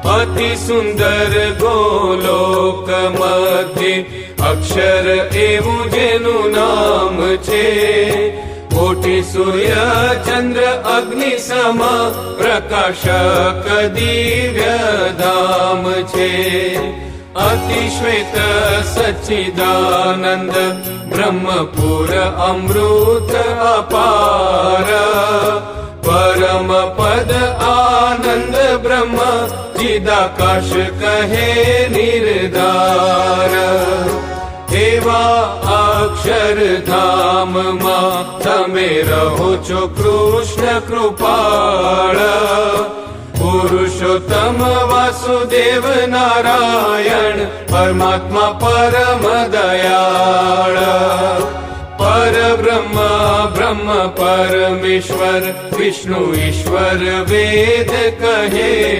અતિ સુંદર ગોલોક મધ્ય અક્ષર એવું જેનું નામ છે. કોટી સૂર્ય ચંદ્ર અગ્નિ સમ પ્રકાશક દિવ્ય ધામ છે. અતિ શ્વેત સચ્ચિદાનંદ બ્રહ્મપુર અમૃત અપાર. પરમ પદ આનંદ બ્રહ્મ ચિદાકાશ કહે નિર્ધાર. એવા અક્ષરધામમાં તમે રહો છો કૃષ્ણ કૃપાળ. પુરુષોત્તમ વાસુદેવ નારાયણ પરમાત્મા પરમ દયાળ. પરબ્રહ્મ બ્રહ્મ પરમેશ્વર વિષ્ણુ ઈશ્વર વેદ કહે